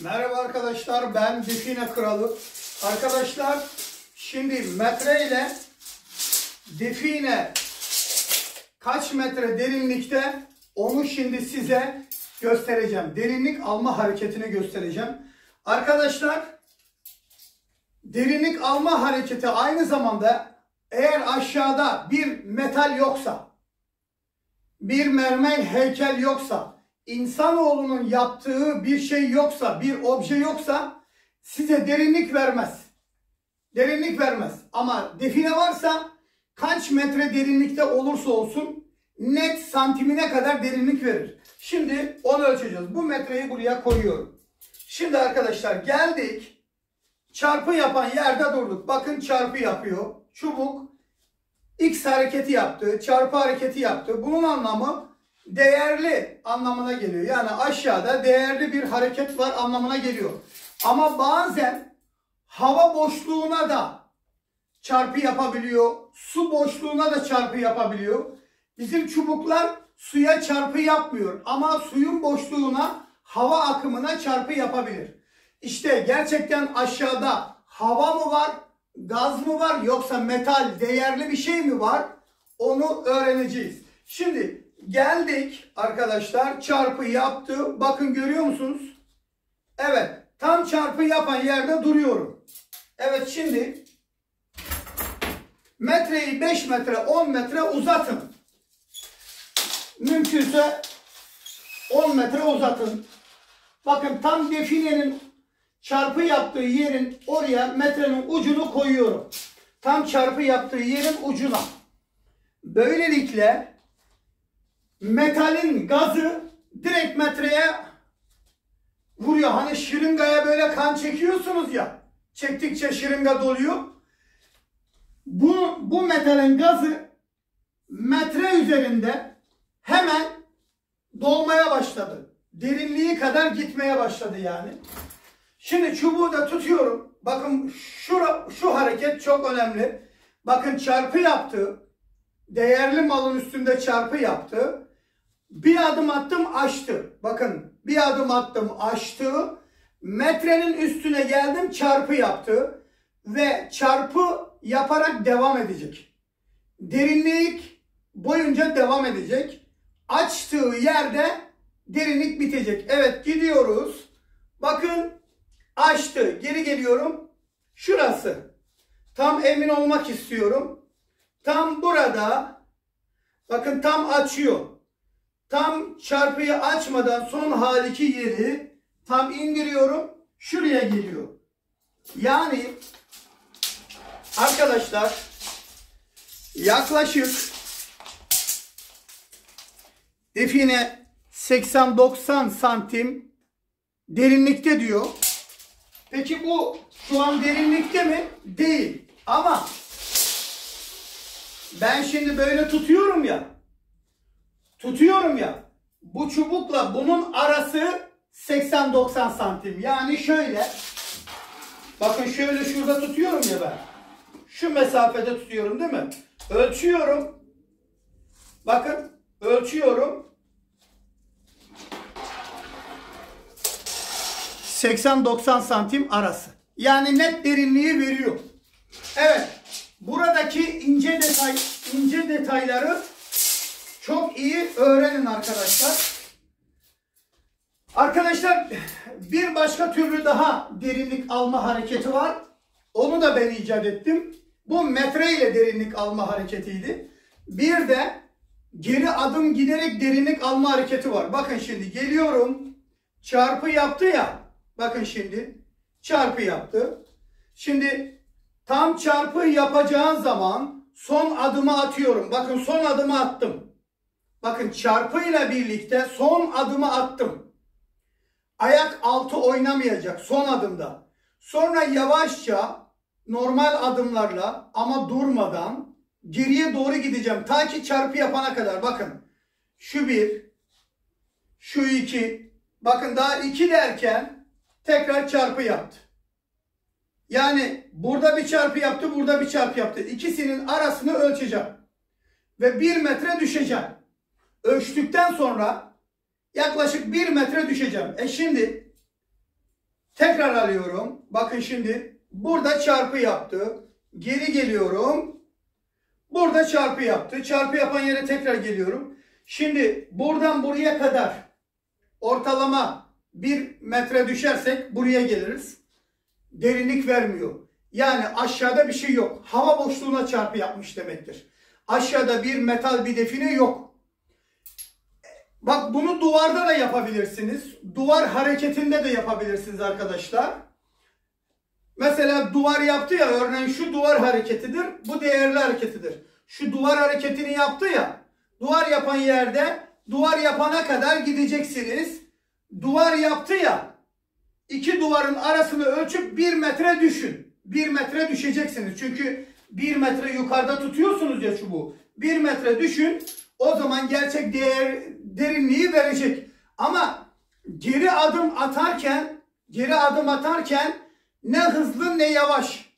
Merhaba arkadaşlar, ben Define Kralı. Arkadaşlar, şimdi metre ile define kaç metre derinlikte onu şimdi size göstereceğim. Derinlik alma hareketini göstereceğim. Arkadaşlar, derinlik alma hareketi aynı zamanda eğer aşağıda bir metal yoksa, bir mermer heykel yoksa, İnsanoğlunun yaptığı bir şey yoksa, bir obje yoksa size derinlik vermez. Derinlik vermez. Ama define varsa kaç metre derinlikte olursa olsun net santimine kadar derinlik verir. Şimdi onu ölçeceğiz. Bu metreyi buraya koyuyorum. Şimdi arkadaşlar geldik. Çarpı yapan yerde durduk. Bakın çarpı yapıyor. Çubuk X hareketi yaptı. Çarpı hareketi yaptı. Bunun anlamı değerli anlamına geliyor. Yani aşağıda değerli bir hareket var anlamına geliyor. Ama bazen hava boşluğuna da çarpı yapabiliyor. Su boşluğuna da çarpı yapabiliyor. Bizim çubuklar suya çarpı yapmıyor. Ama suyun boşluğuna, hava akımına çarpı yapabilir. İşte gerçekten aşağıda hava mı var, gaz mı var yoksa metal, değerli bir şey mi var? Onu öğreneceğiz. Şimdi geldik arkadaşlar, çarpı yaptı. Bakın görüyor musunuz? Evet, tam çarpı yapan yerde duruyorum. Evet, şimdi metreyi 5 metre 10 metre uzatın. Mümkünse 10 metre uzatın. Bakın tam definenin çarpı yaptığı yerin oraya metrenin ucunu koyuyorum. Tam çarpı yaptığı yerin ucuna. Böylelikle metalin gazı direkt metreye vuruyor. Hani şırıngaya böyle kan çekiyorsunuz ya. Çektikçe şırınga doluyor. Bu metalin gazı metre üzerinde hemen dolmaya başladı. Derinliği kadar gitmeye başladı yani. Şimdi çubuğu da tutuyorum. Bakın şu hareket çok önemli. Bakın çarpı yaptı. Değerli malın üstünde çarpı yaptı. Bir adım attım, açtı. Bakın bir adım attım, açtı. Metrenin üstüne geldim, çarpı yaptı. Ve çarpı yaparak devam edecek. Derinlik boyunca devam edecek. Açtığı yerde derinlik bitecek. Evet, gidiyoruz. Bakın açtı. Geri geliyorum. Şurası. Tam emin olmak istiyorum. Tam burada. Bakın tam açıyor. Tam çarpıyı açmadan son haliki yeri tam indiriyorum. Şuraya geliyor. Yani arkadaşlar yaklaşık define 80-90 santim derinlikte diyor. Peki bu şu an derinlikte mi? Değil. Ama ben şimdi böyle tutuyorum ya. Bu çubukla bunun arası 80-90 santim. Yani şöyle. Bakın şöyle şurada tutuyorum ya ben. Şu mesafede tutuyorum değil mi? Ölçüyorum. Bakın ölçüyorum. 80-90 santim arası. Yani net derinliği veriyor. Evet. Buradaki ince detayları çok iyi öğrenin arkadaşlar. Arkadaşlar bir başka türlü daha derinlik alma hareketi var. Onu da ben icat ettim. Bu metre ile derinlik alma hareketiydi. Bir de geri adım giderek derinlik alma hareketi var. Bakın şimdi geliyorum. Çarpı yaptı ya. Bakın şimdi çarpı yaptı. Şimdi tam çarpı yapacağın zaman son adımı atıyorum. Bakın son adımı attım. Bakın çarpıyla birlikte son adımı attım. Ayak altı oynamayacak son adımda. Sonra yavaşça normal adımlarla ama durmadan geriye doğru gideceğim. Ta ki çarpı yapana kadar. Bakın şu bir, şu iki. Bakın daha iki derken tekrar çarpı yaptı. Yani burada bir çarpı yaptı, burada bir çarpı yaptı. İkisinin arasını ölçeceğim. Ve 1 metre düşeceğim. Ölçtükten sonra yaklaşık 1 metre düşeceğim. Şimdi Tekrar alıyorum. Bakın şimdi burada çarpı yaptı. Geri geliyorum. Burada çarpı yaptı. Çarpı yapan yere tekrar geliyorum. Şimdi buradan buraya kadar ortalama 1 metre düşersek buraya geliriz. Derinlik vermiyor. Yani aşağıda bir şey yok. Hava boşluğuna çarpı yapmış demektir. Aşağıda bir metal bir define yok. Bak bunu duvarda da yapabilirsiniz. Duvar hareketinde de yapabilirsiniz arkadaşlar. Mesela duvar yaptı ya, örneğin şu duvar hareketidir. Bu değerli hareketidir. Şu duvar hareketini yaptı ya. Duvar yapan yerde duvar yapana kadar gideceksiniz. Duvar yaptı ya. İki duvarın arasını ölçüp 1 metre düşün. 1 metre düşeceksiniz. Çünkü 1 metre yukarıda tutuyorsunuz ya çubuğu. 1 metre düşün. O zaman gerçek derinliği verecek. Ama geri adım atarken ne hızlı ne yavaş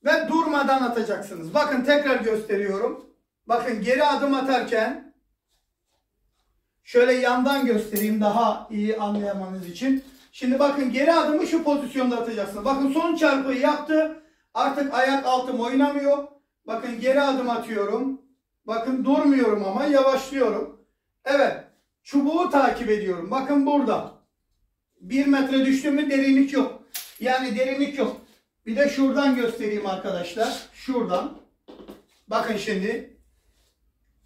ve durmadan atacaksınız. Bakın tekrar gösteriyorum. Bakın geri adım atarken şöyle yandan göstereyim daha iyi anlayamanız için. Şimdi bakın geri adımı şu pozisyonda atacaksınız. Bakın son çarpıyı yaptı. Artık ayak altım oynamıyor. Bakın geri adım atıyorum. Bakın durmuyorum ama yavaşlıyorum. Evet. Çubuğu takip ediyorum. Bakın burada. 1 metre düştüğümü derinlik yok. Yani derinlik yok. Bir de şuradan göstereyim arkadaşlar. Şuradan. Bakın şimdi.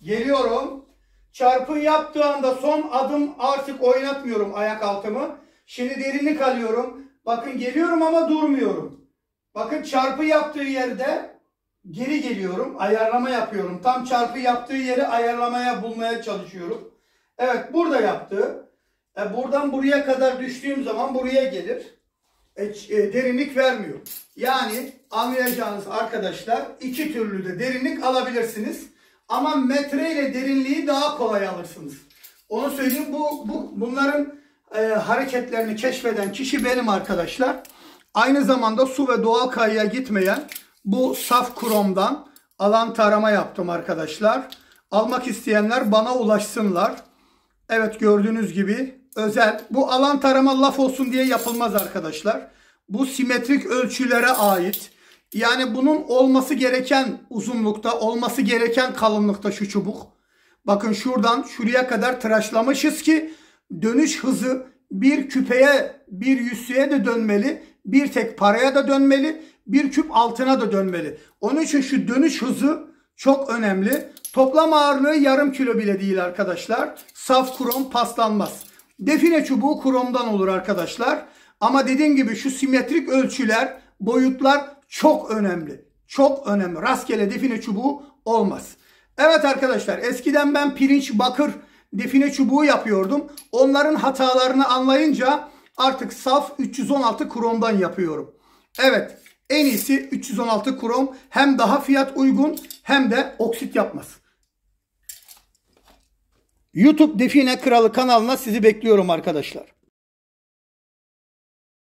Geliyorum. Çarpı yaptığı anda son adım artık oynatmıyorum ayak altımı. Şimdi derinlik alıyorum. Bakın geliyorum ama durmuyorum. Bakın çarpı yaptığı yerde geri geliyorum. Ayarlama yapıyorum. Tam çarpı yaptığı yeri bulmaya çalışıyorum. Evet burada yaptı. Buradan buraya kadar düştüğüm zaman buraya gelir. Derinlik vermiyor. Yani anlayacağınız arkadaşlar iki türlü de derinlik alabilirsiniz. Ama metre ile derinliği daha kolay alırsınız. Onu söyleyeyim. Bunların hareketlerini keşfeden kişi benim arkadaşlar. Aynı zamanda su ve doğal kayaya gitmeyen bu saf kromdan alan tarama yaptım arkadaşlar. Almak isteyenler bana ulaşsınlar. Evet gördüğünüz gibi özel. Bu alan tarama laf olsun diye yapılmaz arkadaşlar. Bu simetrik ölçülere ait. Yani bunun olması gereken uzunlukta, olması gereken kalınlıkta şu çubuk. Bakın şuradan şuraya kadar tıraşlamışız ki dönüş hızı bir küpeye, bir yüzüğe de dönmeli, bir tek paraya da dönmeli, bir küp altına da dönmeli. Onun için şu dönüş hızı çok önemli. Toplam ağırlığı yarım kilo bile değil arkadaşlar. Saf krom paslanmaz. Define çubuğu kromdan olur arkadaşlar. Ama dediğim gibi şu simetrik ölçüler, boyutlar çok önemli. Çok önemli. Rastgele define çubuğu olmaz. Evet arkadaşlar, eskiden ben pirinç, bakır define çubuğu yapıyordum. Onların hatalarını anlayınca artık saf 316 kromdan yapıyorum. Evet, en iyisi 316 krom. Hem daha fiyat uygun hem de oksit yapmaz. YouTube Define Kralı kanalına sizi bekliyorum arkadaşlar.